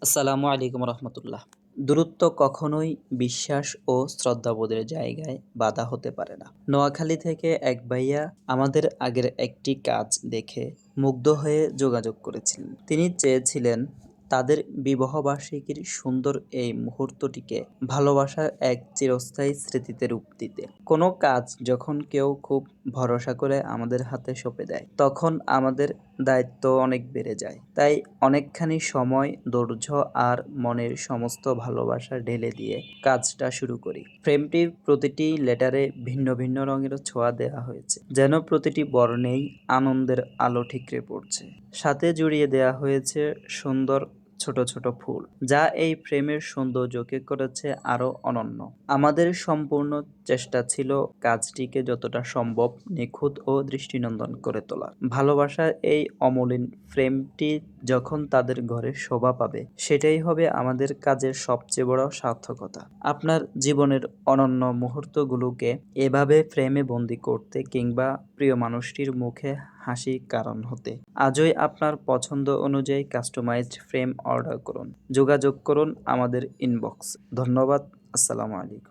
আসসালামু আলাইকুম রহমতুল্লাহ। দূরত্ব কখনোই বিশ্বাস ও শ্রদ্ধাবোধের জায়গায় বাধা হতে পারে না। নোয়াখালী থেকে এক ভাইয়া আমাদের আগের একটি কাজ দেখে মুগ্ধ হয়ে যোগাযোগ করেছিলেন। তিনি চেয়েছিলেন তাদের বিবাহবার্ষিকীর সুন্দর এই মুহূর্তটিকে ভালোবাসার এক চিরস্থায়ী স্মৃতিতে রূপ দিতে। কোনো কাজ যখন কেউ খুব ভরসা করে আমাদের হাতে সঁপে দেয়, তখন আমাদের দায়িত্ব অনেক বেড়ে যায়। তাই অনেকখানি সময়, ধৈর্য আর মনের সমস্ত ভালোবাসা ঢেলে দিয়ে কাজটা শুরু করি। ফ্রেমটির প্রতিটি লেটারে ভিন্ন ভিন্ন রঙের ছোঁয়া দেওয়া হয়েছে, যেন প্রতিটি বর্ণেই আনন্দের আলো ঠিকরে পড়ছে। সাথে জড়িয়ে দেওয়া হয়েছে সুন্দর ছোট ছোট ফুল, যা এই ফ্রেমের সৌন্দর্যকে করেছে আরো অনন্য। আমাদের সম্পূর্ণ চেষ্টা ছিল কাজটিকে যতটা সম্ভব নিখুঁত ও দৃষ্টিনন্দন করে তোলা। ভালোবাসার এই অমলিন ফ্রেমটি যখন তাদের ঘরে শোভা পাবে, সেটাই হবে আমাদের কাজের সবচেয়ে বড় সার্থকতা। আপনার জীবনের অনন্য মুহূর্তগুলোকে এভাবে ফ্রেমে বন্দি করতে কিংবা প্রিয় মানুষটির মুখে হাসি কারণ হতে আজই আপনার পছন্দ অনুযায়ী কাস্টমাইজড ফ্রেম অর্ডার করুন। যোগাযোগ করুন আমাদের ইনবক্স। ধন্যবাদ। আসসালামু আলাইকুম।